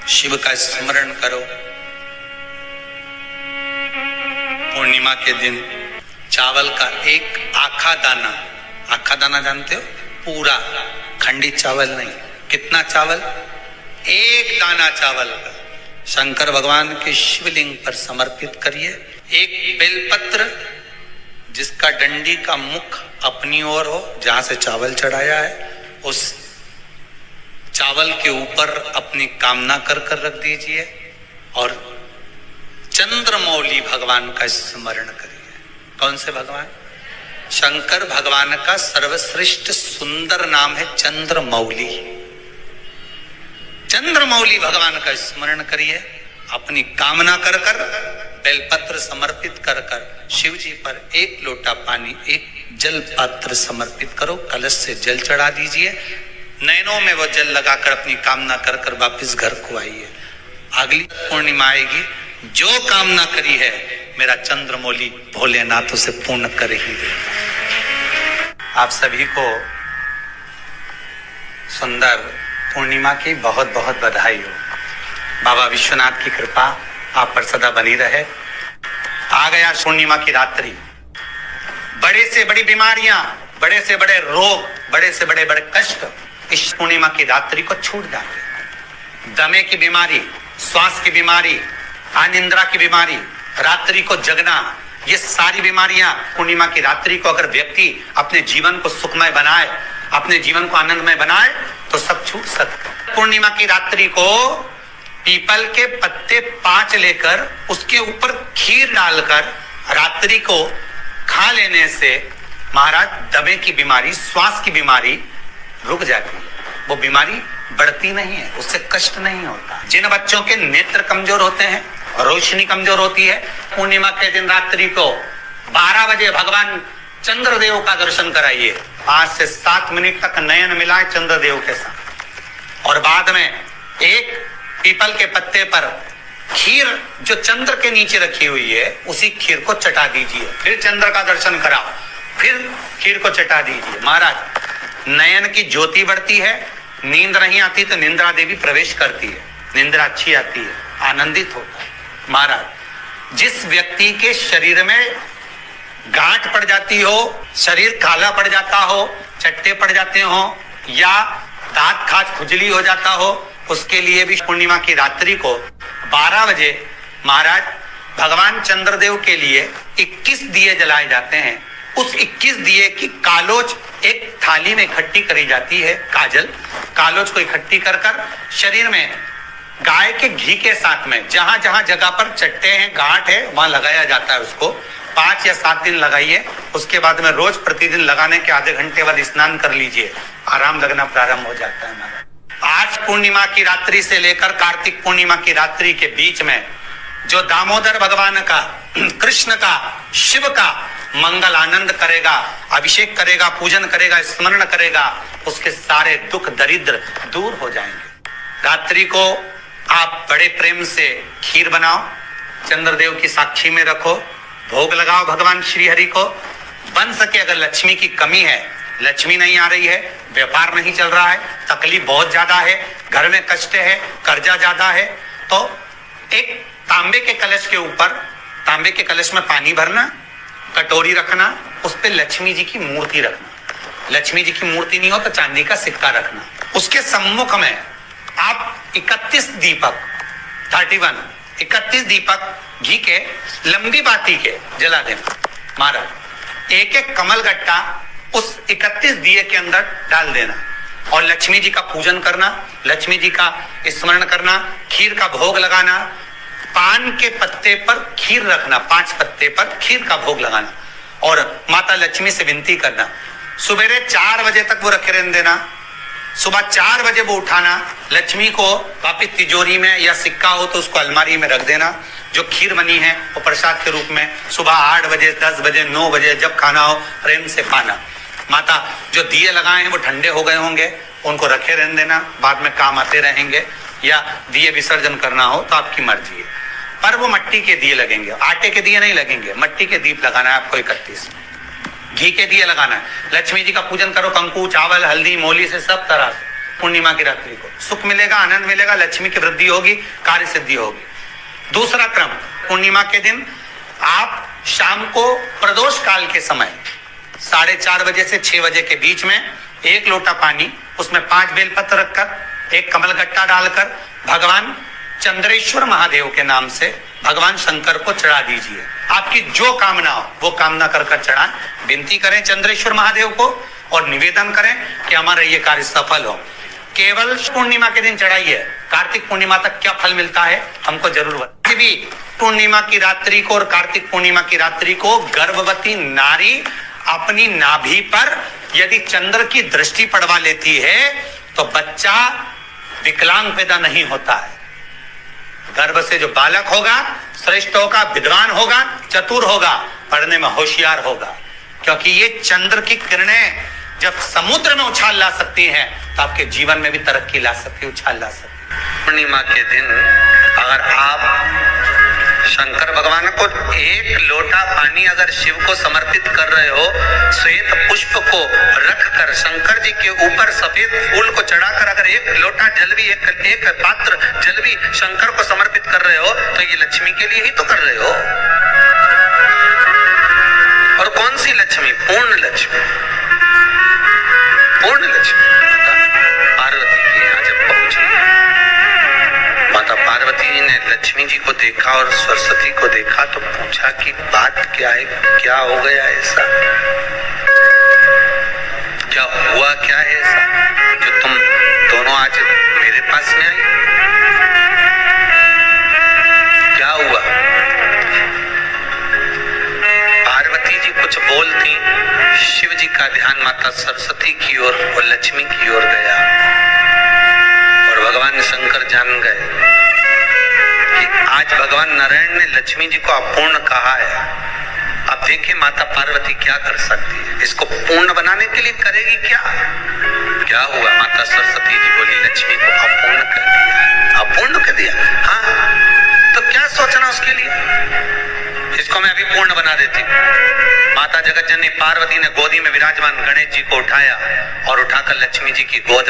शिव का स्मरण करो। पूर्णिमा के दिन चावल का एक आखा दाना जानते हो, पूरा खंडित चावल नहीं, कितना चावल, एक दाना चावल का शंकर भगवान के शिवलिंग पर समर्पित करिए। एक बेलपत्र जिसका डंडी का मुख अपनी ओर हो, जहां से चावल चढ़ाया है, उस चावल के ऊपर अपनी कामना कर रख दीजिए और चंद्रमौली भगवान का स्मरण करिए। कौन से भगवान? शंकर भगवान का सर्वश्रेष्ठ सुंदर नाम है चंद्रमौली। चंद्रमौली भगवान का स्मरण करिए। अपनी कामना कर बेलपत्र समर्पित कर शिव जी पर एक लोटा पानी, एक जल पात्र समर्पित करो, कलश से जल चढ़ा दीजिए। नैनों में वो जल लगाकर अपनी कामना कर वापिस घर को आइए। अगली पूर्णिमा आएगी, जो कामना करी है मेरा चंद्रमौली भोलेनाथ उसे पूर्ण कर ही दे। आप सभी को सुंदर पूर्णिमा की बहुत बहुत बधाई हो। बाबा विश्वनाथ की कृपा आप पर सदा बनी रहे। आ गया पूर्णिमा की रात्रि। बड़े से बड़ी बीमारियां, बड़े से बड़े रोग, बड़े से बड़े कष्ट इस पूर्णिमा की रात्रि को छूट जाते। दमे की बीमारी, श्वास की बीमारी, अनिद्रा की बीमारी, रात्रि को जगना, ये सारी बीमारियां पूर्णिमा की रात्रि को अगर व्यक्ति अपने जीवन को सुखमय बनाए, अपने जीवन को आनंदमय बनाए तो सब छूट सकते। पूर्णिमा की रात्रि को पीपल के पत्ते 5 लेकर उसके ऊपर खीर डालकर रात्रि को खा लेने से महाराज दमे की बीमारी, श्वास की बीमारी रुक जाती है। वो बीमारी बढ़ती नहीं है, उससे कष्ट नहीं होता। जिन बच्चों के नेत्र कमजोर होते हैं, रोशनी कमजोर होती है, पूर्णिमा के दिन रात्रि को 12 बजे भगवान चंद्रदेव का दर्शन कराइए। 5 से 7 मिनट तक नयन मिलाए चंद्रदेव के साथ और बाद में एक पीपल के पत्ते पर खीर जो चंद्र के नीचे रखी हुई है उसी खीर को चटा दीजिए। फिर चंद्र का दर्शन कराओ, फिर खीर को चटा दीजिए। महाराज नयन की ज्योति बढ़ती है, नींद नहीं आती तो निंद्रा देवी प्रवेश करती है, निंद्रा अच्छी आती है, आनंदित होता है। महाराज जिस व्यक्ति के शरीर में गांठ पड़ जाती हो, शरीर काला पड़ जाता हो, चट्टे पड़ जाते हो या दांत खाज खुजली हो जाता हो, उसके लिए भी पूर्णिमा की रात्रि को 12 बजे महाराज भगवान चंद्रदेव के लिए 21 दिए जलाए जाते हैं। उस 21 दिए की कालोच एक थाली में इकट्ठी करी जाती है। कालोच को इकट्ठी कर शरीर में गाय के घी के साथ में जहां जहां जगह पर चट्टे हैं, गांठ है, वहां लगाया जाता है। उसको 5 या 7 दिन लगाइए। उसके बाद में रोज प्रतिदिन लगाने के आधे घंटे बाद स्नान कर लीजिए, आराम लगना प्रारंभ हो जाता है। महाराज आज पूर्णिमा की रात्रि से लेकर कार्तिक पूर्णिमा की रात्रि के बीच में जो दामोदर भगवान का, कृष्ण का, शिव का मंगल आनंद करेगा, अभिषेक करेगा, पूजन करेगा, स्मरण करेगा, उसके सारे दुख दरिद्र दूर हो जाएंगे। रात्रि को आप बड़े प्रेम से खीर बनाओ, चंद्रदेव की साक्षी में रखो, भोग लगाओ भगवान श्री हरि को। बन सके अगर लक्ष्मी की कमी है, लक्ष्मी नहीं आ रही है, व्यापार नहीं चल रहा है, तकलीफ बहुत ज्यादा है, घर में कष्ट है, कर्जा ज्यादा है, तो एक तांबे के कलश के ऊपर, तांबे के कलश में पानी भरना, कटोरी रखना, उस पे लक्ष्मी जी की मूर्ति रखना। लक्ष्मी जी की मूर्ति नहीं हो तो चांदी का सिक्का रखना। उसके सम्मुख में आप 31 दीपक घी के लंबी बाती के जला देना। महाराज एक एक कमल गट्टा उस 31 दिए के अंदर डाल देना और लक्ष्मी जी का पूजन करना, लक्ष्मी जी का स्मरण करना, खीर का भोग लगाना, पान के पत्ते पर खीर रखना, 5 पत्ते पर खीर का भोग लगाना और माता लक्ष्मी से विनती करना। सुबेरे 4 बजे तक वो रखे रहने देना, सुबह 4 बजे वो उठाना, लक्ष्मी को वापिस तिजोरी में या सिक्का हो तो उसको अलमारी में रख देना। जो खीर बनी है वो प्रसाद के रूप में सुबह 8 बजे, 10 बजे, 9 बजे जब खाना हो प्रेम से खाना। माता जो दिए लगाए हैं वो ठंडे हो गए होंगे, उनको रखे रहने देना, बाद में काम आते रहेंगे, या दिए विसर्जन करना हो तो आपकी मर्जी है। पर वो मट्टी के दिए लगेंगे, आटे के दिए नहीं लगेंगे, मट्टी के दीप लगाना है आपको। 31 घी के दिए लगाना है। लक्ष्मी जी का पूजन करो, कंकु, चावल, हल्दी, मोली से सब तरह से पूर्णिमा की रात्रि को सुख मिलेगा, आनंद मिलेगा, लक्ष्मी की वृद्धि होगी, कार्य सिद्धि होगी। दूसरा क्रम, पूर्णिमा के दिन आप शाम को प्रदोष काल के समय 4:30 बजे से 6 बजे के बीच में 1 लोटा पानी, उसमें 5 बेलपत्र रखकर, 1 कमलगट्टा डालकर भगवान चंद्रेश्वर महादेव के नाम से भगवान शंकर को चढ़ा दीजिए। आपकी जो कामना हो वो कामना कर चढ़ाएं, विनती करें चंद्रेश्वर महादेव को और निवेदन करें कि हमारा ये कार्य सफल हो। केवल पूर्णिमा के दिन चढ़ाइए, कार्तिक पूर्णिमा तक क्या फल मिलता है हमको जरूर बताइए। भी पूर्णिमा की रात्रि को और कार्तिक पूर्णिमा की रात्रि को गर्भवती नारी अपनी नाभि पर यदि चंद्र की दृष्टि पड़वा लेती है तो बच्चा विकलांग पैदा नहीं होता है। गर्भ से जो बालक होगा श्रेष्ठ होगा, विद्वान होगा, चतुर होगा, पढ़ने में होशियार होगा, क्योंकि ये चंद्र की किरणें जब समुद्र में उछाल ला सकती हैं तो आपके जीवन में भी तरक्की ला सकती है, उछाल ला सकती है। पूर्णिमा के दिन अगर आप शंकर भगवान को 1 लोटा पानी अगर शिव को समर्पित कर रहे हो, श्वेत पुष्प को रखकर शंकर जी के ऊपर सफेद फूल को चढ़ाकर अगर 1 लोटा जल भी, एक पात्र जल भी शंकर को समर्पित कर रहे हो तो ये लक्ष्मी के लिए ही तो कर रहे हो। और कौन सी लक्ष्मी? पूर्ण लक्ष्मी। पूर्ण लक्ष्मी पार्वती के यहाँ जब पहुंची, माता पार्वती जी ने लक्ष्मी जी को देखा और सरस्वती को देखा तो पूछा कि बात क्या है, क्या हो गया ऐसा, क्या हुआ, क्या है ऐसा जो तुम दोनों आज मेरे पास में आई, क्या हुआ? पार्वती जी कुछ बोलती, शिव जी का ध्यान माता सरस्वती की ओर और लक्ष्मी की ओर गया और भगवान शंकर जान गए कि आज भगवान नारायण ने लक्ष्मी जी को अपूर्ण कहा है। अब देखिए माता पार्वती क्या कर सकती है, इसको पूर्ण बनाने के लिए करेगी क्या? क्या हुआ? माता सरस्वती जी बोली लक्ष्मी को अपूर्ण कर दिया। अपूर्ण कर दिया? हाँ, तो क्या सोचना उसके लिए, इसको मैं अभी पूर्ण बना देती हूँ। माता जगत जननी पार्वती ने गोदी में विराजमान गणेश जी को उठाया और उठाकर लक्ष्मी जी की गोद